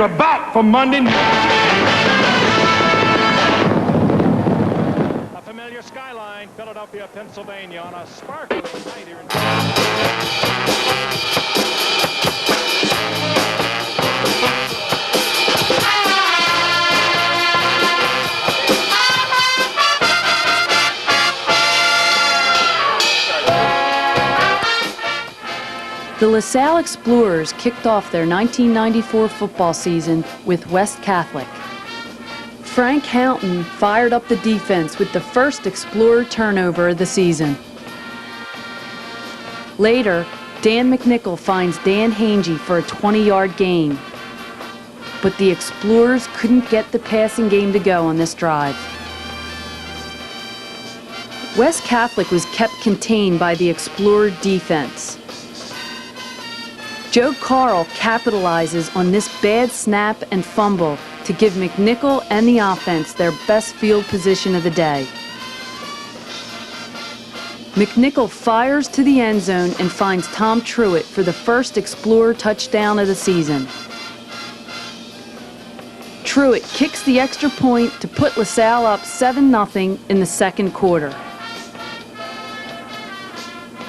is about for Monday night. A familiar skyline, Philadelphia, Pennsylvania, on a sparkling night here in The LaSalle Explorers kicked off their 1994 football season with West Catholic. Frank Houghton fired up the defense with the first Explorer turnover of the season. Later, Dan McNichol finds Dan Hangey for a 20-yard gain. But the Explorers couldn't get the passing game to go on this drive. West Catholic was kept contained by the Explorer defense. Joe Carl capitalizes on this bad snap and fumble to give McNichol and the offense their best field position of the day. McNichol fires to the end zone and finds Tom Truitt for the first Explorer touchdown of the season. Truitt kicks the extra point to put LaSalle up 7-0 in the second quarter.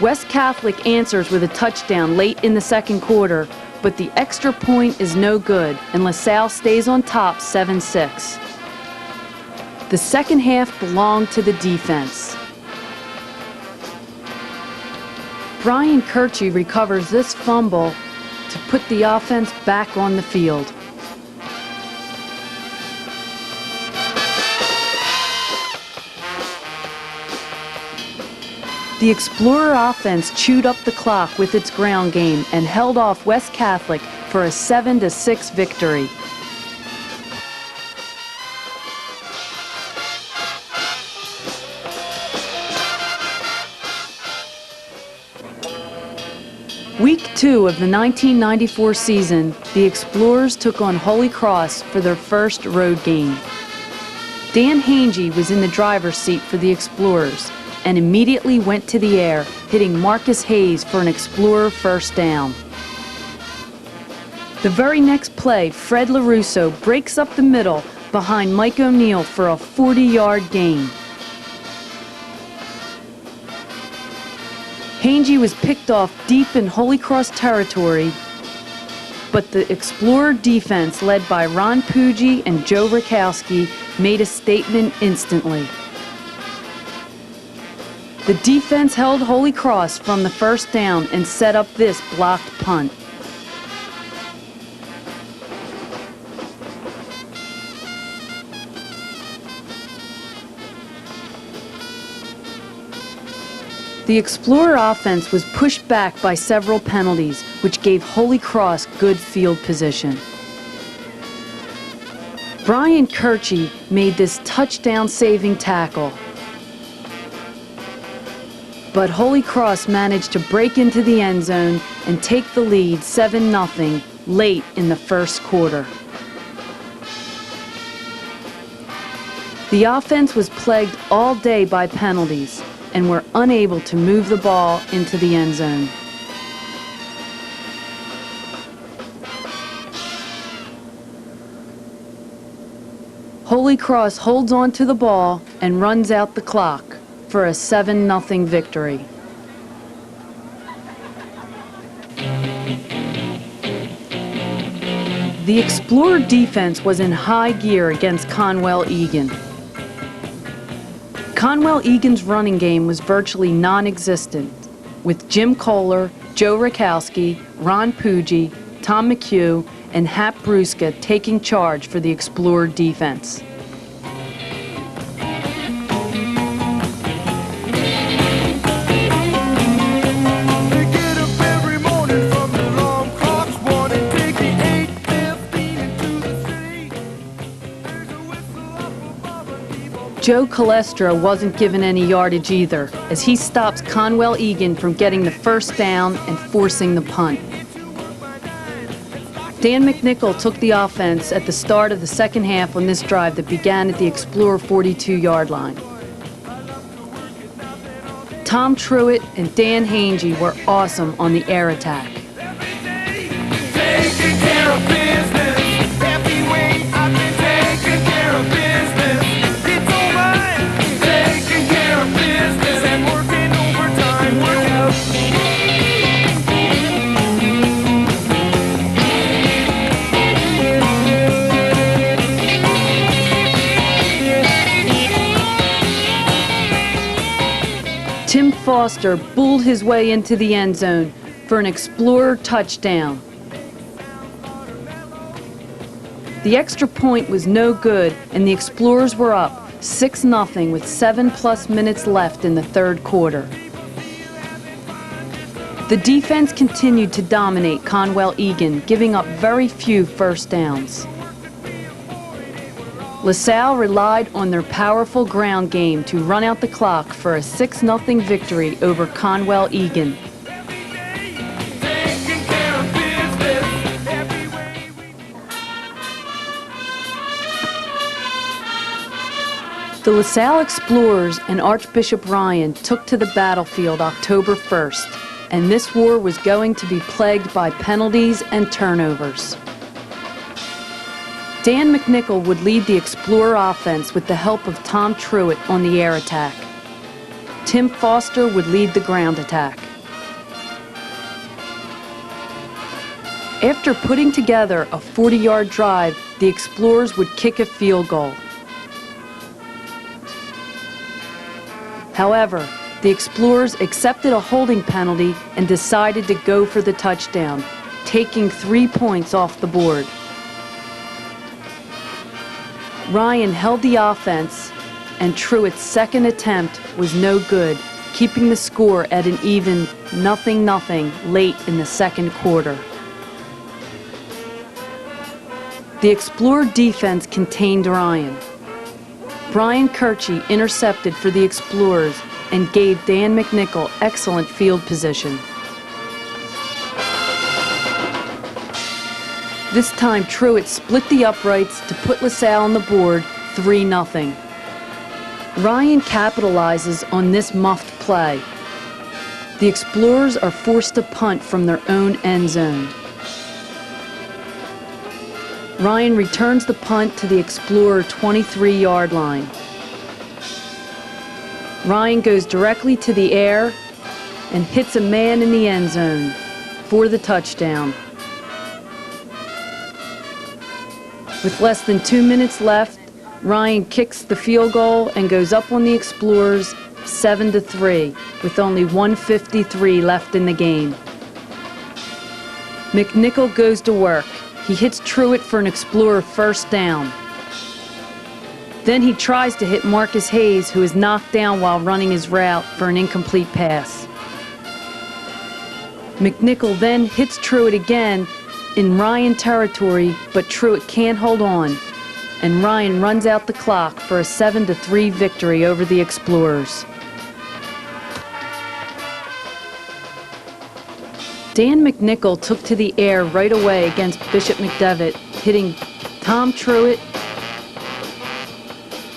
West Catholic answers with a touchdown late in the second quarter, but the extra point is no good, and LaSalle stays on top 7-6. The second half belonged to the defense. Brian Kirchie recovers this fumble to put the offense back on the field. The Explorer offense chewed up the clock with its ground game and held off West Catholic for a 7-6 victory. Week 2 of the 1994 season, the Explorers took on Holy Cross for their first road game. Dan Hangey was in the driver's seat for the Explorers and immediately went to the air, hitting Marcus Hayes for an Explorer first down. The very next play, Fred LaRusso breaks up the middle behind Mike O'Neill for a 40-yard gain. Hangey was picked off deep in Holy Cross territory, but the Explorer defense, led by Ron Puggy and Joe Rakowski, made a statement instantly. The defense held Holy Cross from the first down and set up this blocked punt. The Explorer offense was pushed back by several penalties, which gave Holy Cross good field position. Brian Kirchie made this touchdown-saving tackle, but Holy Cross managed to break into the end zone and take the lead 7-0 late in the first quarter. The offense was plagued all day by penalties and were unable to move the ball into the end zone. Holy Cross holds on to the ball and runs out the clock for a 7-0 victory. The Explorer defense was in high gear against Conwell-Egan. Conwell-Egan's running game was virtually non-existent, with Jim Kohler, Joe Rakowski, Ron Puggy, Tom McHugh, and Hap Bruska taking charge for the Explorer defense. Joe Colestra wasn't given any yardage either, as he stops Conwell-Egan from getting the first down and forcing the punt. Dan McNichol took the offense at the start of the second half on this drive that began at the Explorer 42-yard line. Tom Truitt and Dan Hangey were awesome on the air attack. Taking care of business. Foster bulled his way into the end zone for an Explorer touchdown. The extra point was no good, and the Explorers were up 6-0 with 7+ minutes left in the third quarter. The defense continued to dominate Conwell-Egan, giving up very few first downs. LaSalle relied on their powerful ground game to run out the clock for a 6-0 victory over Conwell-Egan. The LaSalle Explorers and Archbishop Ryan took to the battlefield October 1st, and this war was going to be plagued by penalties and turnovers. Dan McNichol would lead the Explorer offense with the help of Tom Truitt on the air attack. Tim Foster would lead the ground attack. After putting together a 40-yard drive, the Explorers would kick a field goal. However, the Explorers accepted a holding penalty and decided to go for the touchdown, taking 3 points off the board. Ryan held the offense, and Truitt's second attempt was no good, keeping the score at an even 0-0 late in the second quarter. The Explorer defense contained Ryan. Brian Kirchie intercepted for the Explorers and gave Dan McNichol excellent field position. This time Truitt split the uprights to put LaSalle on the board 3-0. Ryan capitalizes on this muffed play. The Explorers are forced to punt from their own end zone. Ryan returns the punt to the Explorer 23-yard line. Ryan goes directly to the air and hits a man in the end zone for the touchdown. With less than 2 minutes left, Ryan kicks the field goal and goes up on the Explorers 7-3 with only 1:53 left in the game. McNichol goes to work. He hits Truitt for an Explorer first down. Then he tries to hit Marcus Hayes, who is knocked down while running his route, for an incomplete pass. McNichol then hits Truitt again in Ryan territory, but Truitt can't hold on, and Ryan runs out the clock for a 7-3 victory over the Explorers. Dan McNichol took to the air right away against Bishop McDevitt, hitting Tom Truitt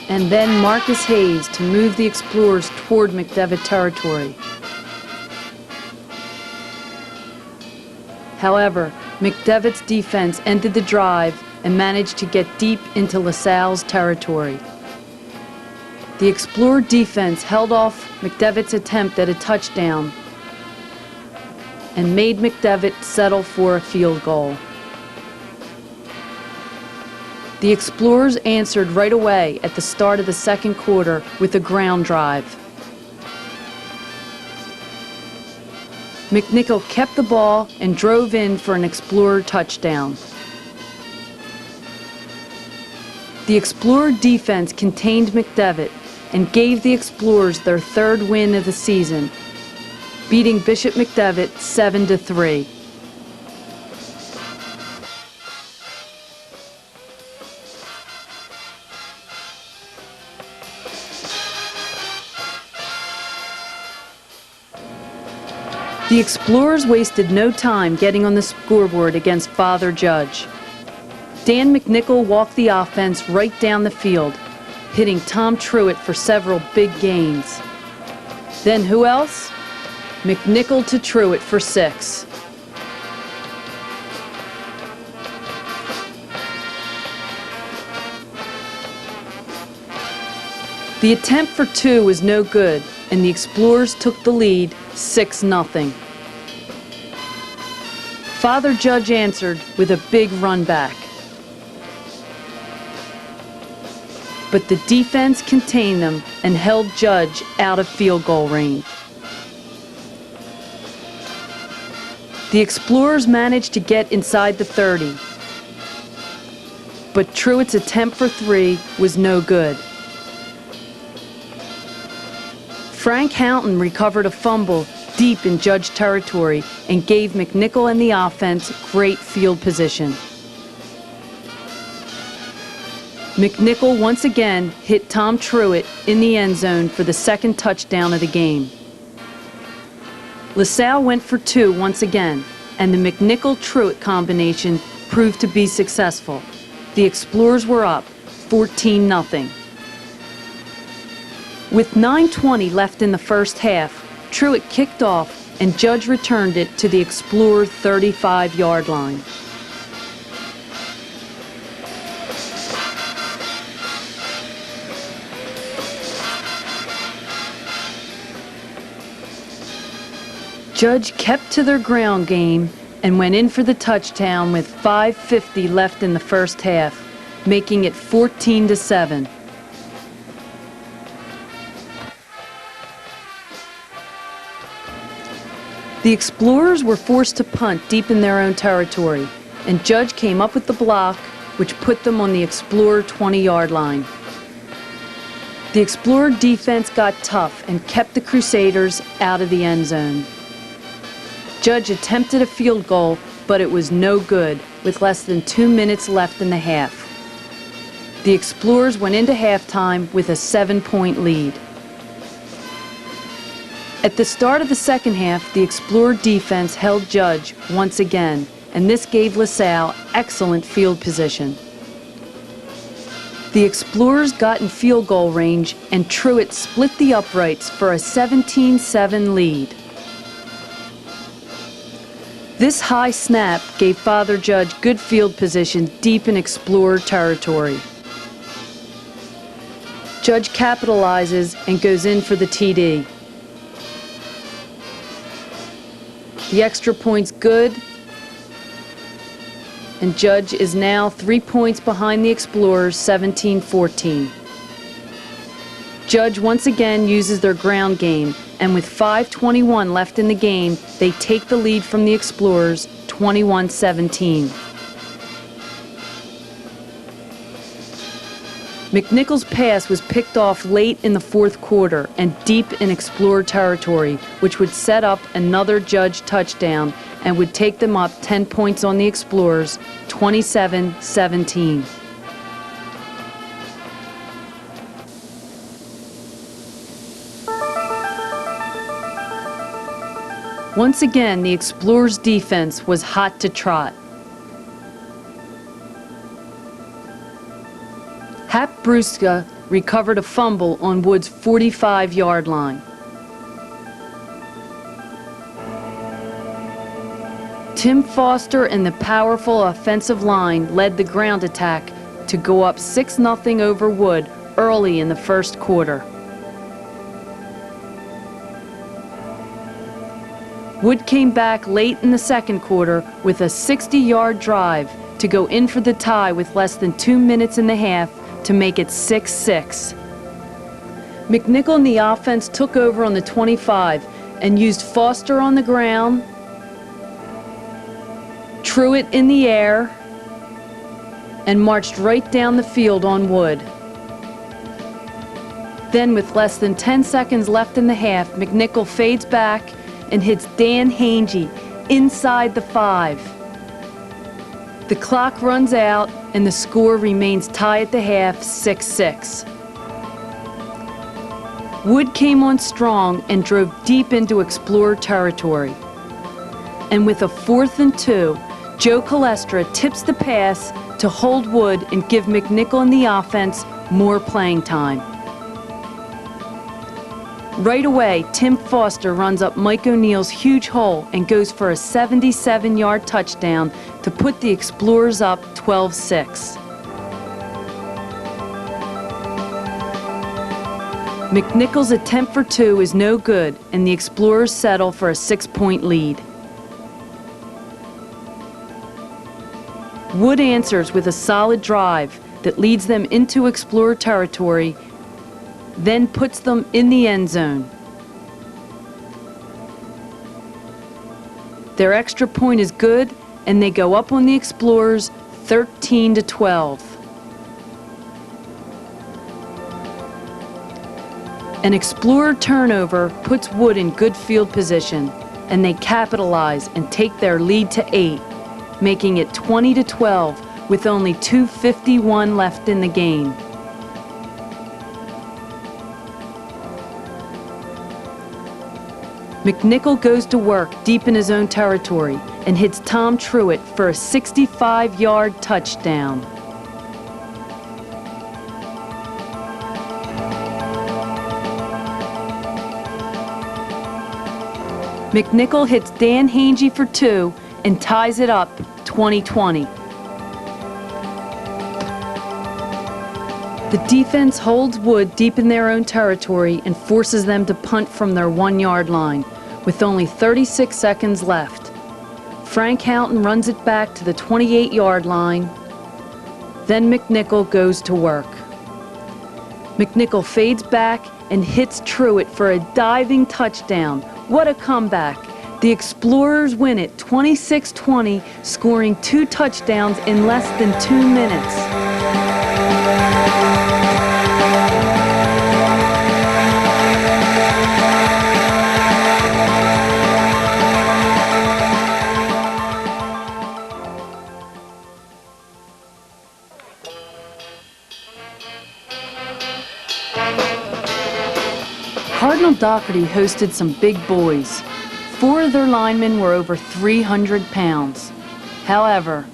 and then Marcus Hayes to move the Explorers toward McDevitt territory. However, McDevitt's defense ended the drive and managed to get deep into LaSalle's territory. The Explorer defense held off McDevitt's attempt at a touchdown and made McDevitt settle for a field goal. The Explorers answered right away at the start of the second quarter with a ground drive. McNichol kept the ball and drove in for an Explorer touchdown. The Explorer defense contained McDevitt and gave the Explorers their third win of the season, beating Bishop McDevitt 7-3. The Explorers wasted no time getting on the scoreboard against Father Judge. Dan McNichol walked the offense right down the field, hitting Tom Truitt for several big gains. Then who else? McNichol to Truitt for 6. The attempt for 2 was no good, and the Explorers took the lead 6-0. Father Judge answered with a big run back. But the defense contained them and held Judge out of field goal range. The Explorers managed to get inside the 30, but Truett's attempt for 3 was no good. Frank Houghton recovered a fumble deep in Judge territory and gave McNichol and the offense great field position. McNichol once again hit Tom Truett in the end zone for the second touchdown of the game. LaSalle went for 2 once again, and the McNichol-Truett combination proved to be successful. The Explorers were up 14-0. With 9:20 left in the first half, Truett kicked off and Judge returned it to the Explorer 35-yard line. Judge kept to their ground game and went in for the touchdown with 5:50 left in the first half, making it 14-7. The Explorers were forced to punt deep in their own territory, and Judge came up with the block, which put them on the Explorer 20-yard line. The Explorer defense got tough and kept the Crusaders out of the end zone. Judge attempted a field goal, but it was no good, with less than 2 minutes left in the half. The Explorers went into halftime with a 7-point lead. At the start of the second half, the Explorer defense held Judge once again, and this gave LaSalle excellent field position. The Explorers got in field goal range, and Truett split the uprights for a 17-7 lead. This high snap gave Father Judge good field position deep in Explorer territory. Judge capitalizes and goes in for the TD. The extra point's good, and Judge is now 3 points behind the Explorers, 17-14. Judge once again uses their ground game, and with 5:21 left in the game, they take the lead from the Explorers, 21-17. McNichol's pass was picked off late in the fourth quarter and deep in Explorer territory, which would set up another Judge touchdown and would take them up 10 points on the Explorers, 27-17. Once again, the Explorers' defense was hot to trot. Hap Brusca recovered a fumble on Wood's 45-yard line. Tim Foster and the powerful offensive line led the ground attack to go up 6-0 over Wood early in the first quarter. Wood came back late in the second quarter with a 60-yard drive to go in for the tie with less than 2 minutes in the half to make it 6-6. McNichol and the offense took over on the 25 and used Foster on the ground, Truett in the air, and marched right down the field on Wood. Then, with less than 10 seconds left in the half, McNichol fades back and hits Dan Hangey inside the 5. The clock runs out and the score remains tied at the half, 6-6. Wood came on strong and drove deep into Explorer territory. And with a 4th and 2, Joe Calestra tips the pass to hold Wood and give McNichol and the offense more playing time. Right away, Tim Foster runs up Mike O'Neill's huge hole and goes for a 77-yard touchdown to put the Explorers up 12-6. McNichol's attempt for 2 is no good, and the Explorers settle for a 6-point lead. Wood answers with a solid drive that leads them into Explorer territory, then puts them in the end zone. Their extra point is good, and they go up on the Explorers 13-12. An Explorer turnover puts Wood in good field position, and they capitalize and take their lead to 8, making it 20-12 with only 2:51 left in the game. McNichol goes to work deep in his own territory and hits Tom Truitt for a 65-yard touchdown. McNichol hits Dan Hange for 2 and ties it up 20-20. The defense holds Wood deep in their own territory and forces them to punt from their 1-yard line with only 36 seconds left. Frank Houghton runs it back to the 28-yard line. Then McNichol goes to work. McNichol fades back and hits Truitt for a diving touchdown. What a comeback. The Explorers win it 26-20, scoring 2 touchdowns in less than 2 minutes. Cardinal Doherty hosted some big boys. 4 of their linemen were over 300 pounds. However,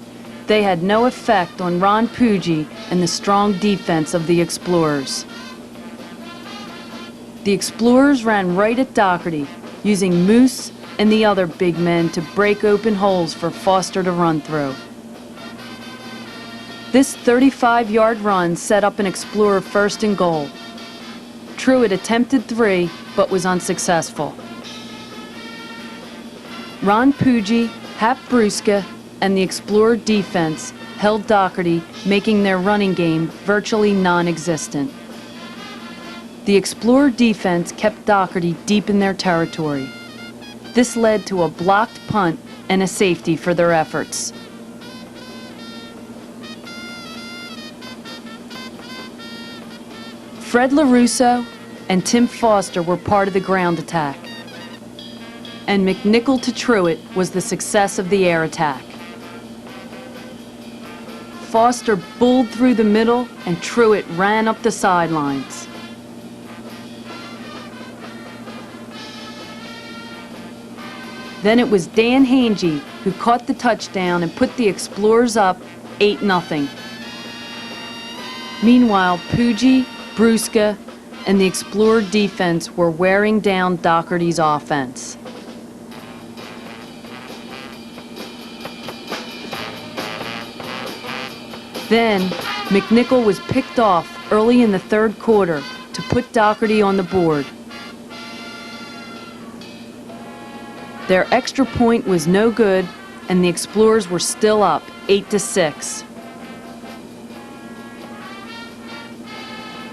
they had no effect on Ron Puggy and the strong defense of the Explorers. The Explorers ran right at Doherty, using Moose and the other big men to break open holes for Foster to run through. This 35-yard run set up an Explorer 1st and goal. Truitt attempted 3, but was unsuccessful. Ron Puggy, Hap Brusca, and the Explorer defense held Doherty, making their running game virtually non-existent. The Explorer defense kept Doherty deep in their territory. This led to a blocked punt and a safety for their efforts. Fred LaRusso and Tim Foster were part of the ground attack, and McNichol to Truitt was the success of the air attack. Foster bulled through the middle and Truitt ran up the sidelines. Then it was Dan Hange who caught the touchdown and put the Explorers up 8-0. Meanwhile, Puggy, Brusca, and the Explorer defense were wearing down Doherty's offense. Then, McNichol was picked off early in the 3rd quarter to put Doherty on the board. Their extra point was no good, and the Explorers were still up 8-6.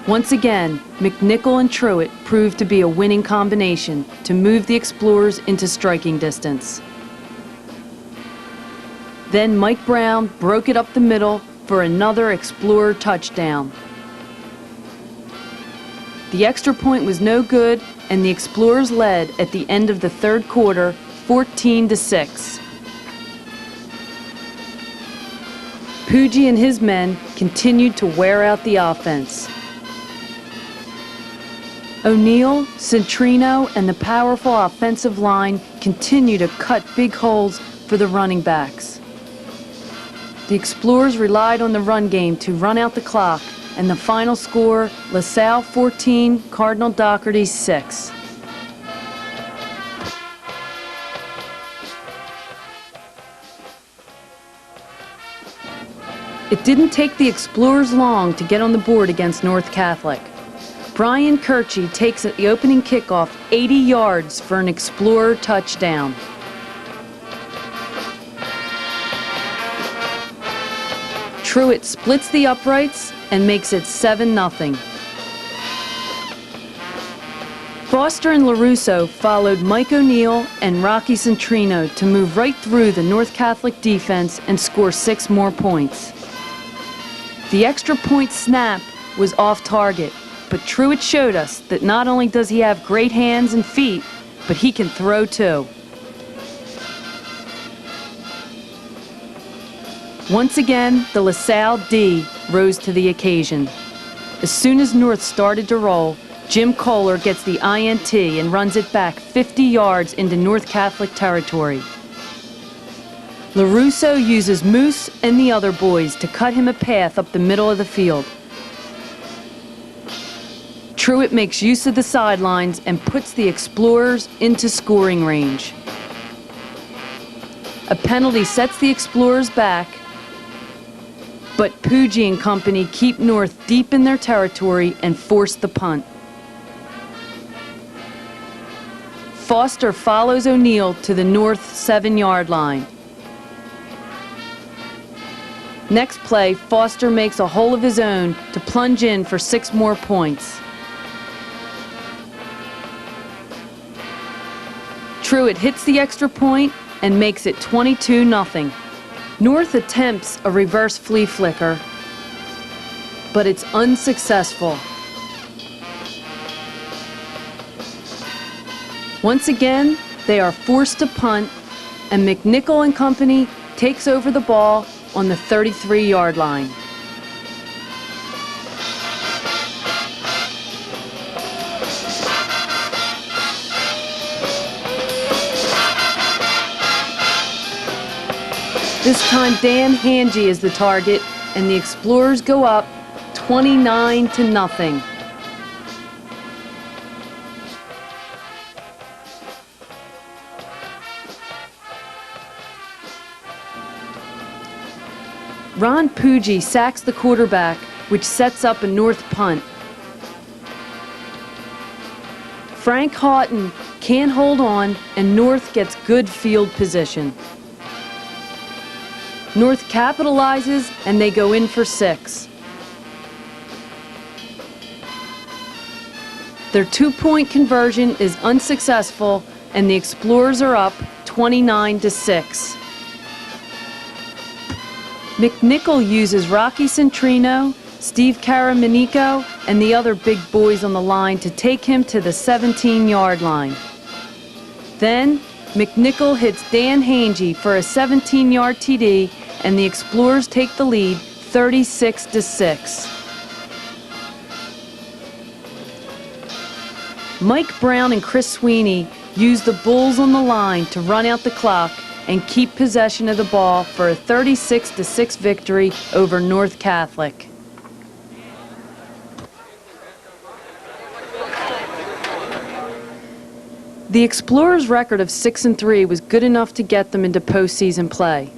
Once again, McNichol and Truitt proved to be a winning combination to move the Explorers into striking distance. Then Mike Brown broke it up the middle for another Explorer touchdown. The extra point was no good, and the Explorers led at the end of the 3rd quarter 14-6. Puggy and his men continued to wear out the offense. O'Neill, Centrino, and the powerful offensive line continue to cut big holes for the running backs. The Explorers relied on the run game to run out the clock, and the final score, LaSalle 14, Cardinal Doherty 6. It didn't take the Explorers long to get on the board against North Catholic. Brian Kirchie takes at the opening kickoff 80 yards for an Explorer touchdown. Truitt splits the uprights and makes it 7-0. Foster and LaRusso followed Mike O'Neill and Rocky Centrino to move right through the North Catholic defense and score 6 more points. The extra point snap was off target, but Truitt showed us that not only does he have great hands and feet, but he can throw too. Once again, the LaSalle D rose to the occasion. As soon as North started to roll, Jim Kohler gets the INT and runs it back 50 yards into North Catholic territory. LaRusso uses Moose and the other boys to cut him a path up the middle of the field. Truitt makes use of the sidelines and puts the Explorers into scoring range. A penalty sets the Explorers back, but Puggy and company keep North deep in their territory and force the punt. Foster follows O'Neill to the North 7-yard line. Next play, Foster makes a hole of his own to plunge in for 6 more points. Truitt hits the extra point and makes it 22-0. North attempts a reverse flea flicker, but it's unsuccessful. Once again, they are forced to punt, and McNichol and company takes over the ball on the 33-yard line. This time Dan Hangy is the target, and the Explorers go up 29-0. Ron Puggy sacks the quarterback, which sets up a North punt. Frank Houghton can't hold on, and North gets good field position. North capitalizes, and they go in for 6. Their 2-point conversion is unsuccessful, and the Explorers are up 29-6. McNichol uses Rocky Centrino, Steve Caramanico, and the other big boys on the line to take him to the 17-yard line. Then, McNichol hits Dan Hangy for a 17-yard TD, and the Explorers take the lead 36-6. Mike Brown and Chris Sweeney use the Bulls on the line to run out the clock and keep possession of the ball for a 36-6 victory over North Catholic. The Explorers' record of 6-3 was good enough to get them into postseason play.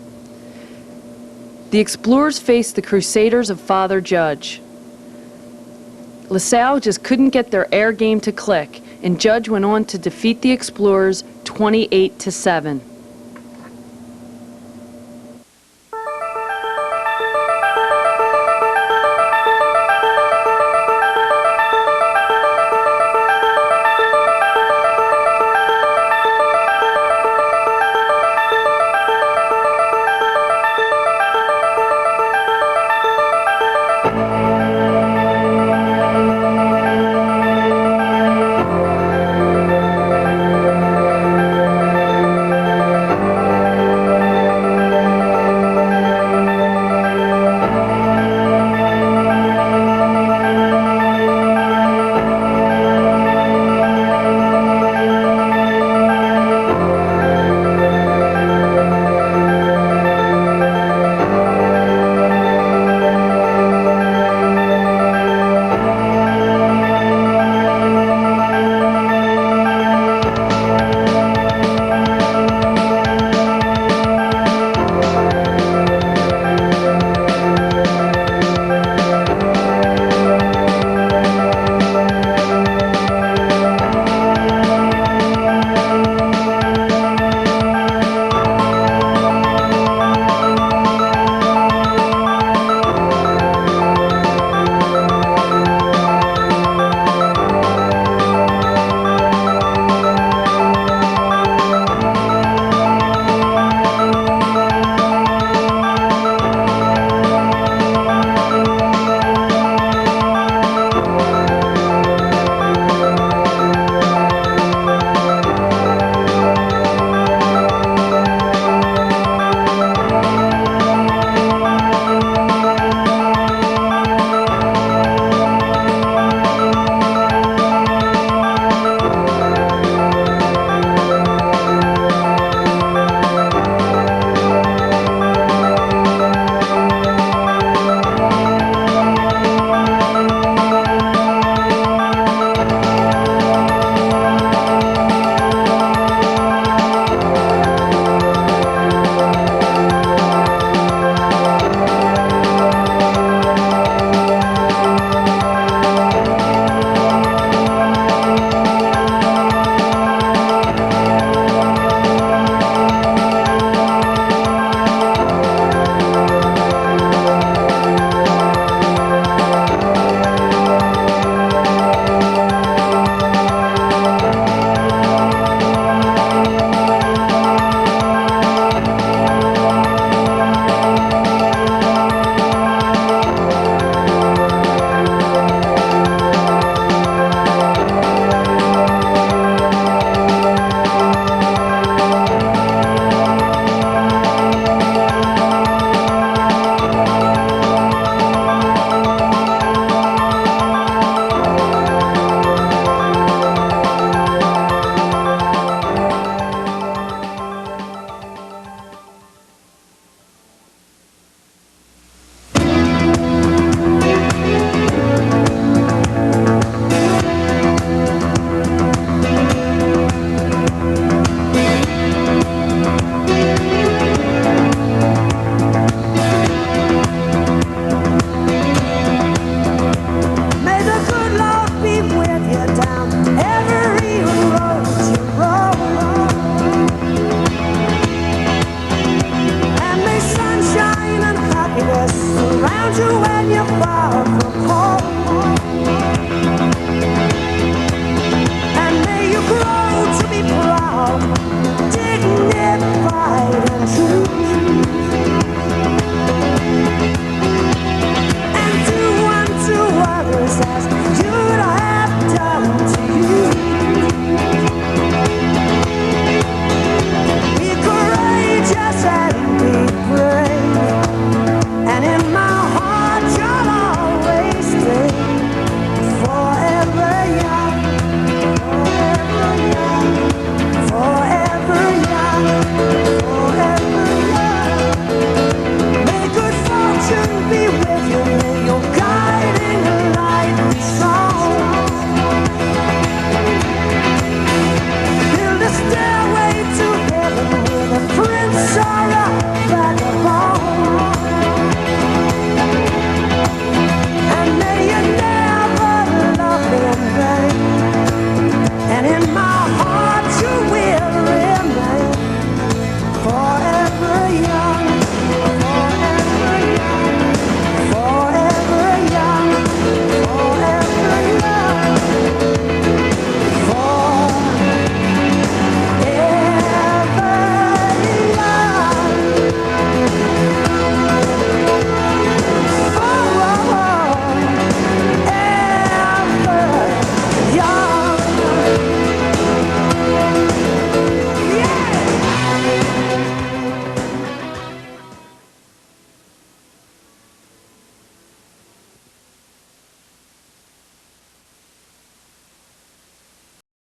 The Explorers faced the Crusaders of Father Judge. LaSalle just couldn't get their air game to click, and Judge went on to defeat the Explorers 28-7.